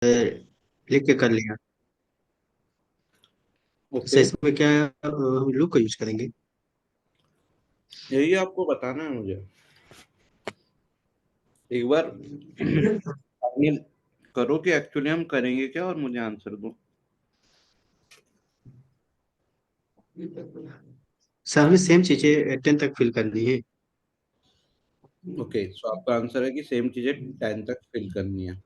लिख के कर लिया। ओके, सर इसमें क्या हम लूप का यूज करेंगे? यही आपको बताना है मुझे। एक बार फाइनल करो कि एक्चुअली हम करेंगे क्या, और मुझे आंसर दो। सर हमें सेम चीजें 10 तक फिल करनी है। ओके, सो आपका आंसर है कि सेम चीजें 10 तक फिल करनी है,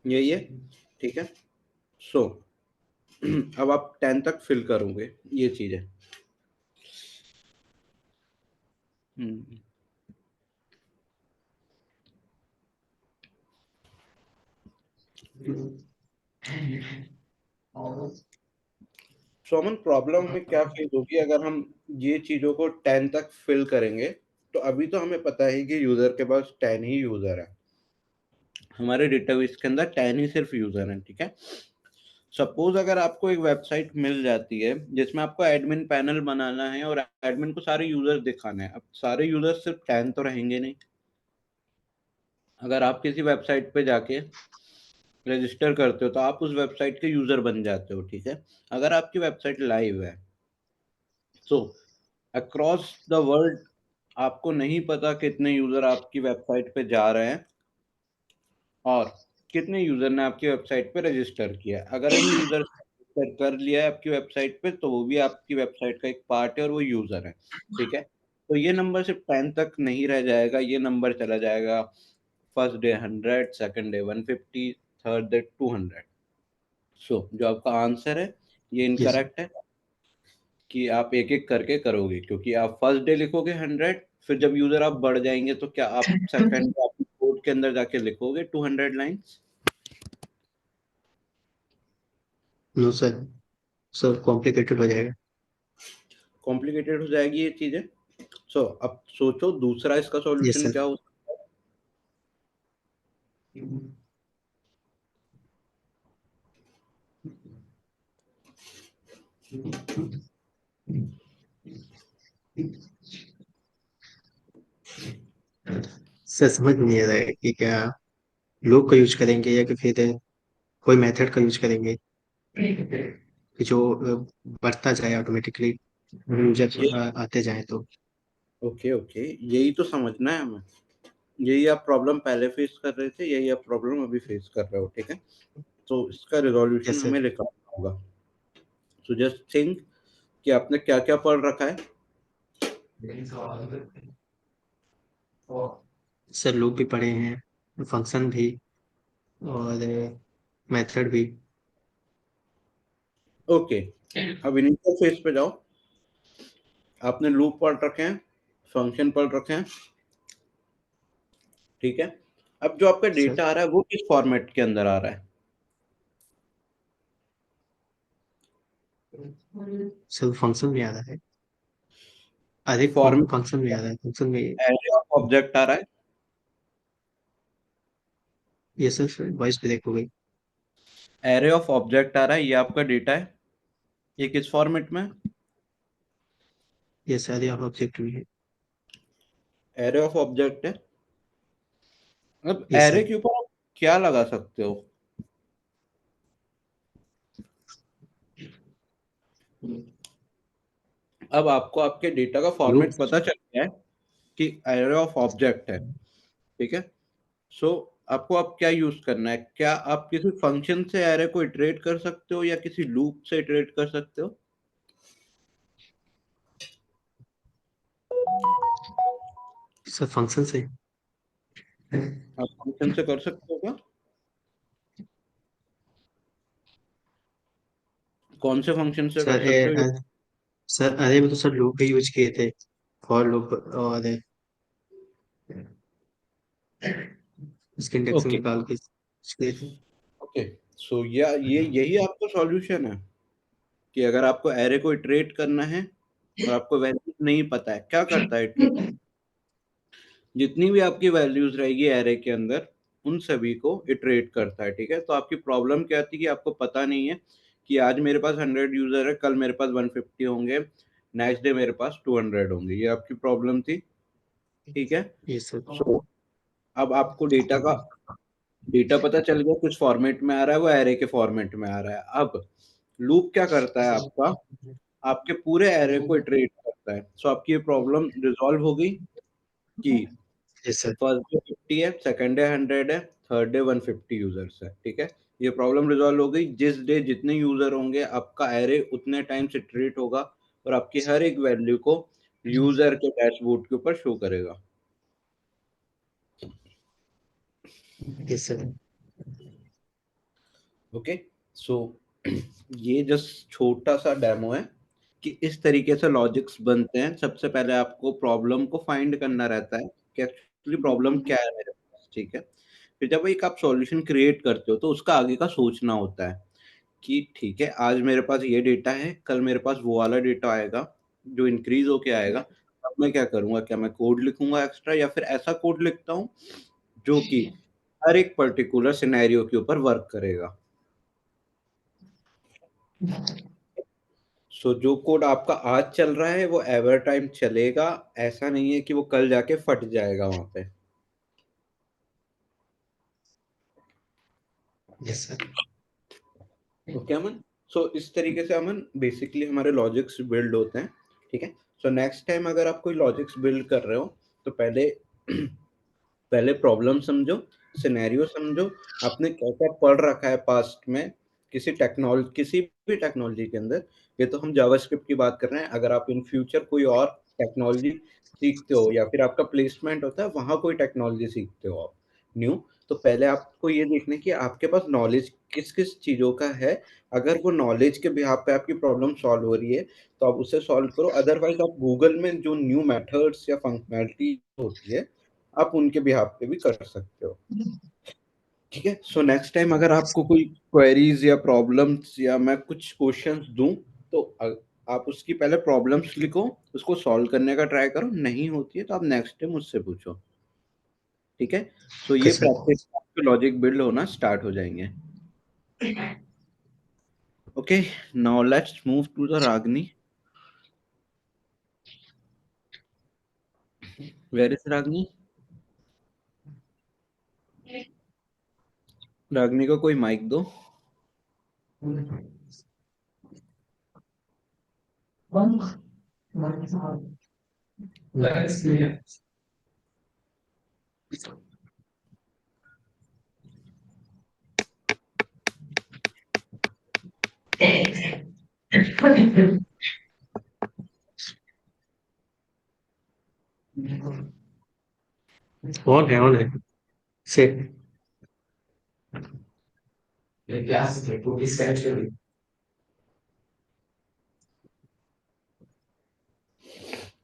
यही है। ठीक है। सो अब आप 10 तक फिल करोगे ये चीजें। हम्म, सो अमन, प्रॉब्लम में क्या फेस होगी अगर हम ये चीजों को 10 तक फिल करेंगे? तो अभी तो हमें पता है कि यूजर के पास 10 ही यूजर है, हमारे डेटाबेस के अंदर 10 ही सिर्फ यूजर हैं। ठीक है। सपोज अगर आपको एक वेबसाइट मिल जाती है जिसमें आपको एडमिन पैनल बनाना है और एडमिन को सारे यूजर दिखाने हैं, अब सारे यूजर सिर्फ 10 तो रहेंगे नहीं। अगर आप किसी वेबसाइट पे जाके रजिस्टर करते हो तो आप उस वेबसाइट के यूजर बन जाते हो। ठीक है। अगर आपकी वेबसाइट लाइव है तो अक्रॉस द वर्ल्ड आपको नहीं पता कितने यूजर आपकी वेबसाइट पे जा रहे हैं और कितने यूजर ने आपकी वेबसाइट पे रजिस्टर किया है। अगर इन यूजर रजिस्टर कर लिया है आपकी वेबसाइट पे तो वो भी आपकी वेबसाइट का एक पार्ट है और वो यूजर है। ठीक है। तो ये नंबर सिर्फ 10 तक नहीं रह जाएगा, ये नंबर चला जाएगा first day 100, second day 150, third day 200। सो जो आपका आंसर है ये यस। इनकरेक्ट है कि आप एक एक करके करोगे, क्योंकि आप फर्स्ट डे लिखोगे 100, फिर जब यूजर आप बढ़ जाएंगे तो क्या आप सेकंड डे अपने कोड के अंदर जाके लिखोगे 200 लाइंस? नो सर, सब कॉम्प्लिकेटेड हो जाएगा। कॉम्प्लिकेटेड हो जाएगी ये चीजें। सो अब सोचो दूसरा इसका यस सॉल्यूशन सर। क्या हो सकता है। सर समझ में नहीं आ रहा है कि क्या लूप का यूज करेंगे या कि फिर कोई मेथड का यूज करेंगे कि जो बढ़ता जाए ऑटोमेटिकली, यूजर ये आते जाए तो। ओके ओके, यही तो समझना है हमें। यही आप प्रॉब्लम पहले फेस कर रहे थे, यही आप प्रॉब्लम अभी फेस कर रहे हो। ठीक है। तो इसका रिजोल्यूशन यस हमें सर। निकालना होगा। सो जस्ट थिंक कि आपने क्या क्या पढ़ रखा है। सर लूप भी पढ़े हैं, फंक्शन भी, और मेथड भी। ओके, अब इनिशियल फेज पे जाओ। आपने लूप पढ़ रखे हैं, फंक्शन पढ़ रखे हैं। ठीक है। अब जो आपका सर डेटा आ रहा है वो किस फॉर्मेट के अंदर आ रहा है? सर फंक्शन में आ रहा है। अरे फॉर्मेट फंक्शन में आ रहा है, फंक्शन में। एरे ऑफ ऑब्जेक्ट आ रहा है। ये सर वॉइस ब्रेक हो गई। एरे ऑफ ऑब्जेक्ट आ रहा है, ये आपका डेटा है। ये किस फॉर्मेट में? ये सारे ऑब्जेक्ट भी है। एरे ऑफ ऑब्जेक्ट है। अब ये एरे सर। के ऊपर आप क्या लगा सकते हो? अब आपको आपके डेटा का लूप। फॉर्मेट पता चल गया है कि एरे ऑफ ऑब्जेक्ट है। ठीक है। सो आपको अब क्या यूज करना है? क्या आप किसी फंक्शन से एरे को इटरेट कर सकते हो या किसी लूप से इटरेट कर सकते हो? सर फंक्शन से। आप फंक्शन से कर सकते हो क्या? कौन से फंक्शन से कर सर सकते हो? सर अरे में तो सर लूप भी यूज किए थे, फॉर लूप, और इसके इंडेक्स ओके निकाल के use किए थे। ओके, सो ये यही आपका सॉल्यूशन है कि अगर आपको एरे को इटरेट करना है और आपको वैल्यूज नहीं पता है, क्या करता है इटरेट? जितनी भी आपकी वैल्यूज रहेगी एरे के अंदर उन सभी को इटरेट करता है। ठीक है। तो आपकी प्रॉब्लम क्या थी कि आपको पता नहीं है कि आज मेरे पास 100 यूजर है, कल मेरे पास 150 होंगे, नेक्स्ट डे मेरे पास 200 होंगे, ये आपकी प्रॉब्लम थी। ठीक है। ये सर। सो अब आपको डेटा का डेटा पता चल गया किस फॉर्मेट में आ रहा है, वो एरे के फॉर्मेट में आ रहा है। अब लूप क्या करता है आपका, आपके पूरे एरे को इटरेट करता है। सो आपकी ये प्रॉब्लम रिजॉल्व हो गई कि यस सर। फर्स्ट डे 50 है, सेकंड डे 100 है, थर्ड डे 150 यूजर्स है। ठीक है, ये प्रॉब्लम रिजॉल्व हो गई। जिस डे जितने यूजर होंगे आपका एरे उतने टाइम से इटरेट होगा और आपकी हर एक वैल्यू को यूजर के डैशबोर्ड के ऊपर शो करेगा। Yes sir. ओके, सो ये जस्ट छोटा सा डेमो है कि इस तरीके से लॉजिक्स बनते हैं। सबसे पहले आपको प्रॉब्लम को फाइंड करना रहता है कि एक्चुअली प्रॉब्लम क्या है मेरे पास। ठीक है, फिर जब एक आप सॉल्यूशन क्रिएट करते हो तो उसका आगे का सोचना होता है कि ठीक है, आज मेरे पास ये डेटा है, कल मेरे पास वो वाला डेटा आएगा जो इंक्रीज होके आएगा। अब मैं क्या करूंगा, क्या मैं कोड लिखूंगा एक्स्ट्रा, या फिर ऐसा कोड लिखता हूँ जो कि हर एक पर्टिकुलर सिनेरियो के ऊपर वर्क करेगा। सो जो कोड आपका आज चल रहा है वो एवर टाइम चलेगा। ऐसा नहीं है कि वो कल जाके फट जाएगा वहां पे। Yes sir. ओके अमन, सो इस तरीके से अमन बेसिकली हमारे लॉजिक्स बिल्ड होते हैं। ठीक है, सो नेक्स्ट टाइम अगर आप कोई लॉजिक्स बिल्ड कर रहे हो तो पहले पहले प्रॉब्लम समझो, सिनेरियो समझो, आपने क्या क्या पढ़ रखा है पास्ट में किसी भी टेक्नोलॉजी के अंदर। ये तो हम जावास्क्रिप्ट की बात कर रहे हैं, अगर आप इन फ्यूचर कोई और टेक्नोलॉजी सीखते हो या फिर आपका प्लेसमेंट होता है वहां कोई टेक्नोलॉजी सीखते हो आप न्यू, तो पहले आपको ये देखना है कि आपके पास नॉलेज किस किस चीजों का है। अगर वो नॉलेज के बिहाफ पे आपकी प्रॉब्लम सॉल्व हो रही है तो आप उसे सॉल्व करो, अदरवाइज आप गूगल में जो न्यू मेथड्स या फंक्शनैलिटी होती है आप उनके बिहाफ पे भी कर सकते हो। ठीक है, सो नेक्स्ट टाइम अगर आपको कोई क्वेरीज या प्रॉब्लम्स या मैं कुछ क्वेश्चंस दूं तो आप उसकी पहले प्रॉब्लम्स लिखो, उसको सॉल्व करने का ट्राई करो, नहीं होती है तो आप नेक्स्ट टाइम मुझसे पूछो। ठीक है, सो ओके ये सर। प्रैक्टिस लॉजिक बिल्ड होना स्टार्ट हो जाएंगे। Okay, now let's move to the Ragini. Where is Ragini? Ragini को कोई माइक दो। ऑन है से।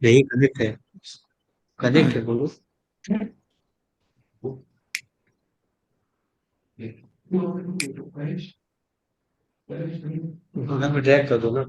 नहीं कनेक्ट है। कनेक्ट है बोलो। प्रोग्राम में ड्रैग कर दो ना।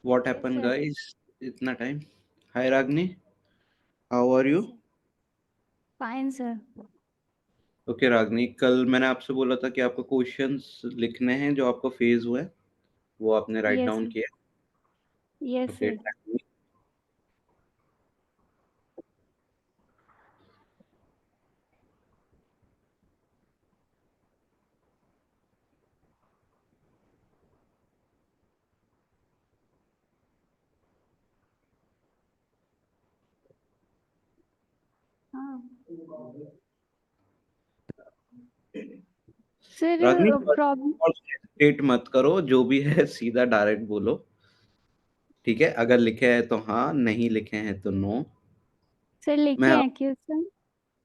What Yes, happened sir. Guys, इतना time? Hi Ragini, how are Yes, you? sir. Fine, sir. Okay Ragini, कल मैंने आपसे बोला था कि आपको क्वेश्चंस लिखने हैं जो आपको फेज हुए, वो आपने राइट Yes, डाउन sir. किया? Yes, okay, sir. हाँ सर, रागनी प्रॉब्लम स्टेट मत करो, जो भी है सीधा डायरेक्ट बोलो। ठीक है, अगर लिखे हैं तो हाँ, नहीं लिखे हैं तो नो। सर मैं लिखे हैं क्वेश्चन।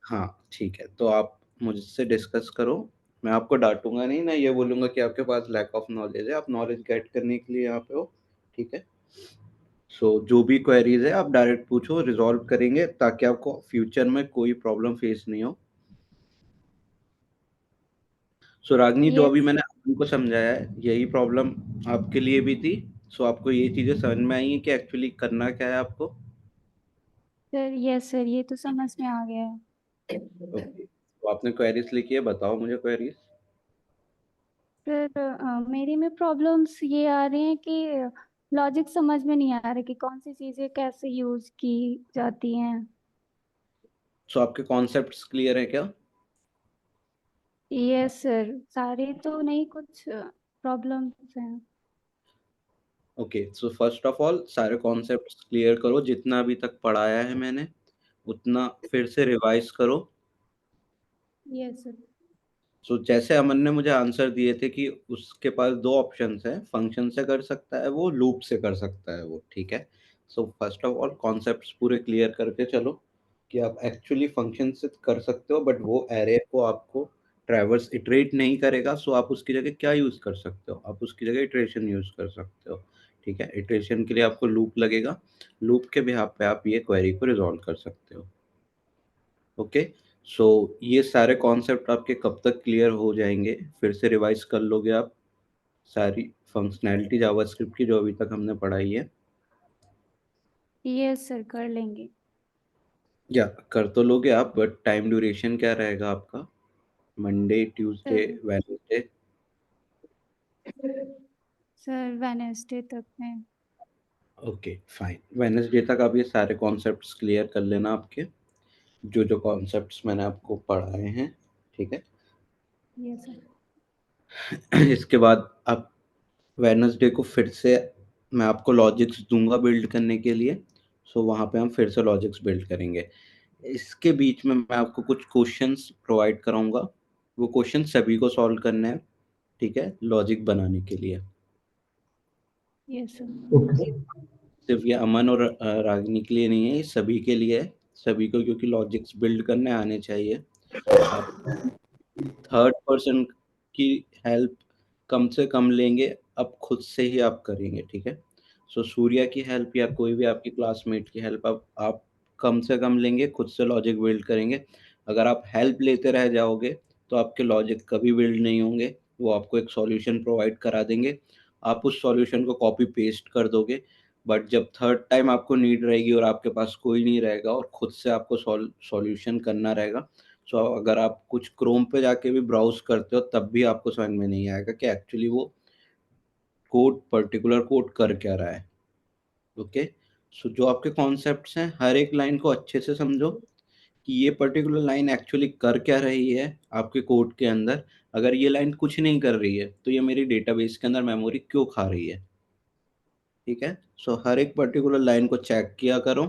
हाँ ठीक है, तो आप मुझसे डिस्कस करो। मैं आपको डांटूंगा नहीं, ना ये बोलूंगा कि आपके पास लैक ऑफ नॉलेज है। आप नॉलेज गेट करने के लिए यहाँ पे हो। ठीक है, सो जो भी क्वेरीज है आप डायरेक्ट पूछो, रिजॉल्व करेंगे ताकि आपको फ्यूचर में कोई प्रॉब्लम फेस नहीं हो। सो रागनी, जो अभी यस मैंने आपको समझाया है, यही प्रॉब्लम आपके लिए भी थी। सो आपको ये चीजें समझ में आई है कि एक्चुअली करना क्या है आपको? सर, यस सर, ये तो समझ में आ गया है। ओके, तो आपने क्वेरीज लिखी है, बताओ मुझे क्वेरीज। सर, मेरी में प्रॉब्लम्स ये आ रही हैं कि लॉजिक समझ में नहीं आ रहा कि कौन सी चीज़ें कैसे यूज की जाती हैं। सो आपके कॉन्सेप्ट्स क्लियर है क्या? यस सर, सारे तो नहीं, कुछ प्रॉब्लम्स हैं। Okay, so first of all सारे कॉन्सेप्ट्स क्लियर करो, जितना अभी तक पढ़ाया है मैंने उतना फिर से रिवाइज करो। Yes sir. सो जैसे अमन ने मुझे आंसर दिए थे कि उसके पास दो ऑप्शंस हैं, फंक्शन से कर सकता है वो, लूप से कर सकता है वो, ठीक है। So first of all concepts पूरे क्लियर करके चलो कि आप एक्चुअली फंक्शन से कर सकते हो, बट वो एरे को आपको ट्रैवर्स इटरेट नहीं करेगा। सो आप उसकी जगह क्या यूज कर सकते हो? आप उसकी जगह इटरेशन यूज कर सकते हो, ठीक है। इटरेशन के लिए आपको लूप लगेगा, लूप के बिहाफ पे आप ये क्वेरी को रिजॉल्व कर सकते हो। ओके, सो ये सारे कॉन्सेप्ट आपके कब तक क्लियर हो जाएंगे? फिर से रिवाइज कर लोगे आप सारी फंक्शनैलिटी जावास्क्रिप्ट की जो अभी तक हमने पढ़ाई है? यस सर, कर लेंगे। या कर तो लोगे आप, बट टाइम ड्यूरेशन क्या रहेगा आपका? Monday, Tuesday, sir Wednesday? Sir Wednesday तक में। ओके फाइन, वेडनेसडे तक आप ये सारे कॉन्सेप्ट्स क्लियर कर लेना आपके, जो जो कॉन्सेप्ट्स मैंने आपको पढ़ाए हैं, ठीक है। Yes sir. इसके बाद आप वेडनेसडे को फिर से मैं आपको लॉजिक्स दूंगा बिल्ड करने के लिए। सो वहाँ पे हम फिर से लॉजिक्स बिल्ड करेंगे। इसके बीच में मैं आपको कुछ क्वेश्चंस प्रोवाइड कराऊंगा, वो क्वेश्चन सभी को सॉल्व करने हैं, ठीक है, लॉजिक बनाने के लिए। Yes sir. सिर्फ ये अमन और रागिनी के लिए नहीं है, ये सभी के लिए है, सभी को, क्योंकि लॉजिक्स बिल्ड करने आने चाहिए। आप थर्ड पर्सन की हेल्प कम से कम लेंगे, अब खुद से ही आप करेंगे, ठीक है। सो सूर्या की हेल्प या कोई भी आपकी क्लासमेट की हेल्प आप कम से कम लेंगे, खुद से लॉजिक बिल्ड करेंगे। अगर आप हेल्प लेते रह जाओगे तो आपके लॉजिक कभी बिल्ड नहीं होंगे। वो आपको एक सॉल्यूशन प्रोवाइड करा देंगे, आप उस सॉल्यूशन को कॉपी पेस्ट कर दोगे, बट जब थर्ड टाइम आपको नीड रहेगी और आपके पास कोई नहीं रहेगा और खुद से आपको सॉल्यूशन करना रहेगा, सो अगर आप कुछ क्रोम पे जाके भी ब्राउज करते हो तब भी आपको समझ में नहीं आएगा कि एक्चुअली वो कोड, पर्टिकुलर कोड कर क्या रहा है। ओके, सो जो आपके कॉन्सेप्ट्स हैं हर एक लाइन को अच्छे से समझो कि ये पर्टिकुलर लाइन एक्चुअली कर क्या रही है आपके कोड के अंदर। अगर ये लाइन कुछ नहीं कर रही है तो ये मेरी डेटाबेस के अंदर मेमोरी क्यों खा रही है, ठीक है। सो हर एक पर्टिकुलर लाइन को चेक किया करो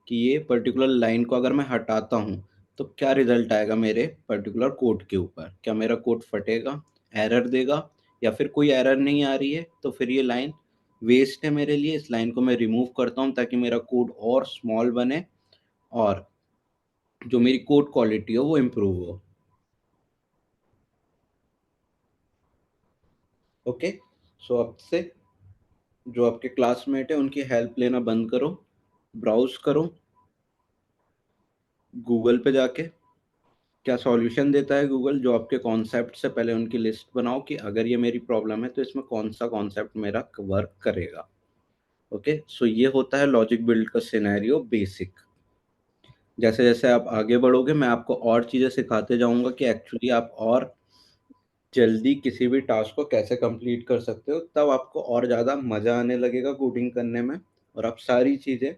कि ये पर्टिकुलर लाइन को अगर मैं हटाता हूँ तो क्या रिजल्ट आएगा मेरे पर्टिकुलर कोड के ऊपर। क्या मेरा कोड फटेगा, एरर देगा, या फिर कोई एरर नहीं आ रही है तो फिर ये लाइन वेस्ट है मेरे लिए, इस लाइन को मैं रिमूव करता हूँ ताकि मेरा कोड और स्मॉल बने और जो मेरी कोड क्वालिटी हो वो इम्प्रूव हो। ओके, सो अब से जो आपके क्लासमेट है उनकी हेल्प लेना बंद करो, ब्राउज करो गूगल पे जाके, क्या सॉल्यूशन देता है गूगल, जो आपके कॉन्सेप्ट से पहले उनकी लिस्ट बनाओ कि अगर ये मेरी प्रॉब्लम है तो इसमें कौन सा कॉन्सेप्ट मेरा वर्क करेगा। ओके, सो ये होता है लॉजिक बिल्ड का सिनेरियो बेसिक। जैसे जैसे आप आगे बढ़ोगे मैं आपको और चीज़ें सिखाते जाऊंगा कि एक्चुअली आप और जल्दी किसी भी टास्क को कैसे कंप्लीट कर सकते हो, तब आपको और ज़्यादा मज़ा आने लगेगा कोडिंग करने में, और आप सारी चीज़ें,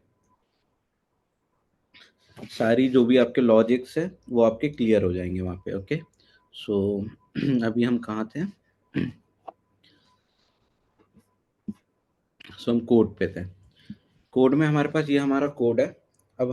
सारी जो भी आपके लॉजिक्स है वो आपके क्लियर हो जाएंगे वहाँ पे। ओके, सो अभी हम कहाँ थे? सो हम कोड पे थे। कोड में हमारे पास ये हमारा कोड है,